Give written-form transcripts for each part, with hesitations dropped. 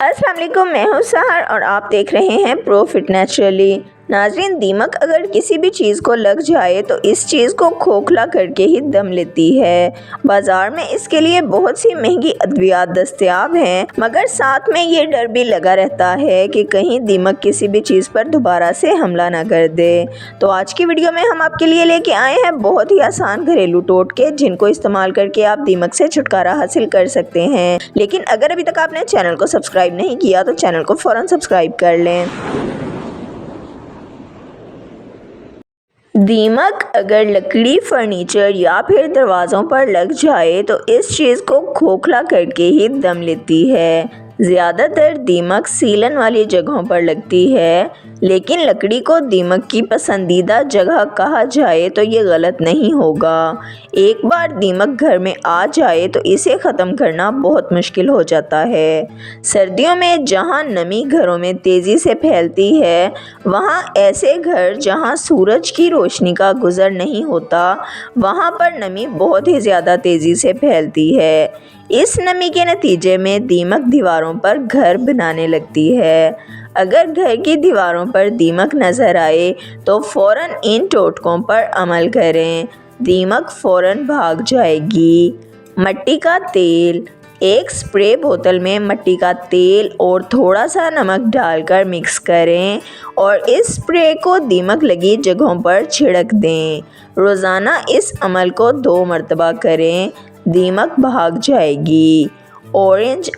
अस्सलाम वालेकुम, मैं हूं सहर और आप देख रहे हैं प्रो फिट नेचुरली। नाज़रीन, दीमक अगर किसी भी चीज़ को लग जाए तो इस चीज़ को खोखला करके ही दम लेती है। बाज़ार में इसके लिए बहुत सी महंगी अद्वियात दस्तयाब हैं, मगर साथ में ये डर भी लगा रहता है कि कहीं दीमक किसी भी चीज़ पर दोबारा से हमला ना कर दे। तो आज की वीडियो में हम आपके लिए लेके आए हैं बहुत ही आसान घरेलू टोटके, जिनको इस्तेमाल करके आप दीमक से छुटकारा हासिल कर सकते हैं। लेकिन अगर अभी तक आपने चैनल को सब्सक्राइब नहीं किया तो चैनल को फ़ौरन सब्सक्राइब कर लें। दीमक अगर लकड़ी, फर्नीचर या फिर दरवाज़ों पर लग जाए तो इस चीज़ को खोखला करके ही दम लेती है। ज़्यादातर दीमक सीलन वाली जगहों पर लगती है, लेकिन लकड़ी को दीमक की पसंदीदा जगह कहा जाए तो ये गलत नहीं होगा। एक बार दीमक घर में आ जाए तो इसे ख़त्म करना बहुत मुश्किल हो जाता है। सर्दियों में जहाँ नमी घरों में तेज़ी से फैलती है, वहाँ ऐसे घर जहाँ सूरज की रोशनी का गुज़र नहीं होता, वहाँ पर नमी बहुत ही ज़्यादा तेज़ी से फैलती है। इस नमी के नतीजे में दीमक दीवारों पर घर बनाने लगती है। अगर घर की दीवारों पर दीमक नज़र आए तो फ़ौरन इन टोटकों पर अमल करें, दीमक फ़ौरन भाग जाएगी। मिट्टी का तेल, एक स्प्रे बोतल में मिट्टी का तेल और थोड़ा सा नमक डालकर मिक्स करें और इस स्प्रे को दीमक लगी जगहों पर छिड़क दें। रोज़ाना इस अमल को 2 मरतबा करें, दीमक भाग जाएगी। ऑरेंज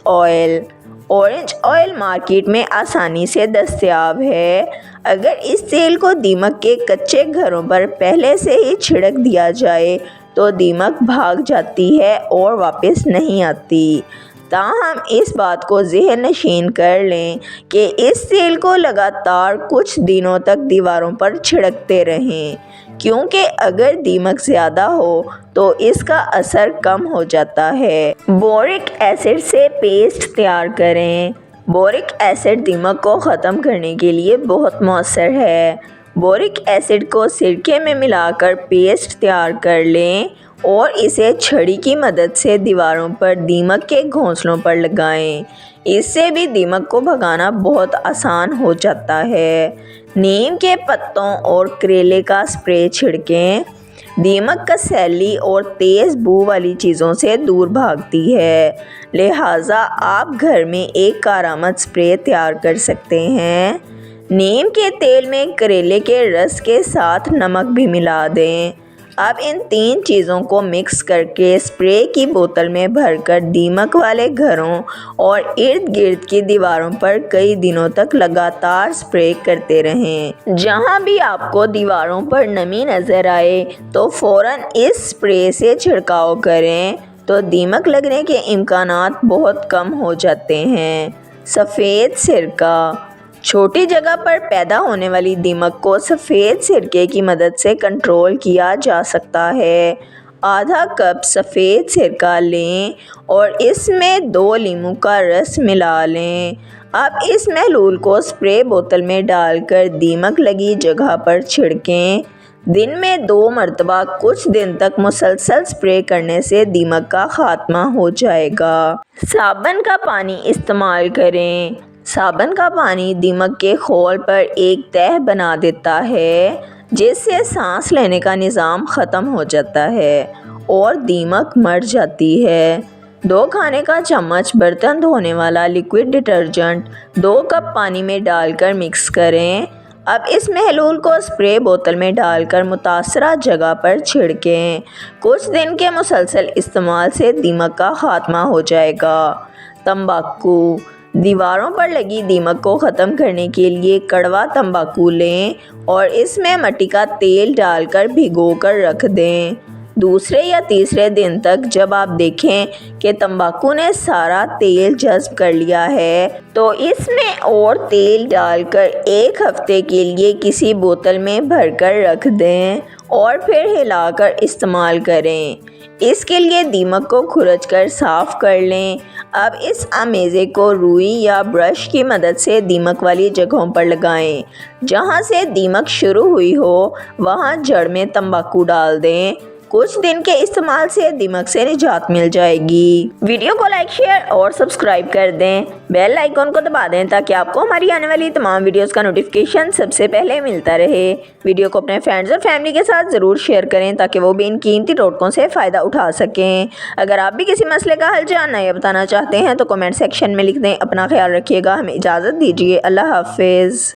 ऑयल मार्केट में आसानी से दस्तयाब है। अगर इस तेल को दीमक के कच्चे घरों पर पहले से ही छिड़क दिया जाए तो दीमक भाग जाती है और वापस नहीं आती। ताहम इस बात को ज़हन नशीन कर लें कि इस तेल को लगातार कुछ दिनों तक दीवारों पर छिड़कते रहें, क्योंकि अगर दीमक ज़्यादा हो तो इसका असर कम हो जाता है। बोरिक एसिड से पेस्ट तैयार करें। बोरिक एसिड दीमक को ख़त्म करने के लिए बहुत मौसर है। बोरिक एसिड को सिरके में मिलाकर पेस्ट तैयार कर लें और इसे छड़ी की मदद से दीवारों पर दीमक के घोंसलों पर लगाएं। इससे भी दीमक को भगाना बहुत आसान हो जाता है। नीम के पत्तों और करेले का स्प्रे छिड़कें। दीमक कसैली और तेज़ बू वाली चीज़ों से दूर भागती है, लिहाजा आप घर में एक कारामद स्प्रे तैयार कर सकते हैं। नीम के तेल में करेले के रस के साथ नमक भी मिला दें। अब इन 3 चीज़ों को मिक्स करके स्प्रे की बोतल में भरकर दीमक वाले घरों और इर्द गिर्द की दीवारों पर कई दिनों तक लगातार स्प्रे करते रहें। जहां भी आपको दीवारों पर नमी नज़र आए तो फ़ौरन इस स्प्रे से छिड़काव करें, तो दीमक लगने के इम्कानात बहुत कम हो जाते हैं। सफ़ेद सिरका, छोटी जगह पर पैदा होने वाली दीमक को सफ़ेद सिरके की मदद से कंट्रोल किया जा सकता है। आधा कप सफ़ेद सिरका लें और इसमें 2 लीमू का रस मिला लें। अब इस महलूल को स्प्रे बोतल में डालकर दीमक लगी जगह पर छिड़कें। दिन में 2 मरतबा कुछ दिन तक मुसलसल स्प्रे करने से दीमक का खात्मा हो जाएगा। साबुन का पानी इस्तेमाल करें। साबुन का पानी दीमक के खोल पर एक तह बना देता है, जिससे सांस लेने का निज़ाम ख़त्म हो जाता है और दीमक मर जाती है। 2 खाने का चम्मच बर्तन धोने वाला लिक्विड डिटर्जेंट 2 कप पानी में डालकर मिक्स करें। अब इस महलूल को स्प्रे बोतल में डालकर मुतासरा जगह पर छिड़कें। कुछ दिन के मुसलसल इस्तेमाल से दीमक का खात्मा हो जाएगा। तंबाकू, दीवारों पर लगी दीमक को ख़त्म करने के लिए कड़वा तंबाकू लें और इसमें मिट्टी का तेल डालकर भिगोकर रख दें। दूसरे या तीसरे दिन तक जब आप देखें कि तंबाकू ने सारा तेल जज़्ब कर लिया है, तो इसमें और तेल डालकर 1 हफ्ते के लिए किसी बोतल में भरकर रख दें और फिर हिलाकर इस्तेमाल करें। इसके लिए दीमक को खुरच कर साफ़ कर लें। अब इस अमेज़े को रुई या ब्रश की मदद से दीमक वाली जगहों पर लगाएं। जहां से दीमक शुरू हुई हो वहां जड़ में तंबाकू डाल दें। कुछ दिन के इस्तेमाल से दीमक से निजात मिल जाएगी। वीडियो को लाइक, शेयर और सब्सक्राइब कर दें। बेल आइकॉन को दबा दें ताकि आपको हमारी आने वाली तमाम वीडियोस का नोटिफिकेशन सबसे पहले मिलता रहे। वीडियो को अपने फ्रेंड्स और फैमिली के साथ ज़रूर शेयर करें ताकि वो भी इन कीमती टोटकों से फ़ायदा उठा सकें। अगर आप भी किसी मसले का हल जानना या बताना चाहते हैं तो कमेंट सेक्शन में लिख दें। अपना ख्याल रखिएगा। हमें इजाज़त दीजिए। अल्लाह हाफिज़।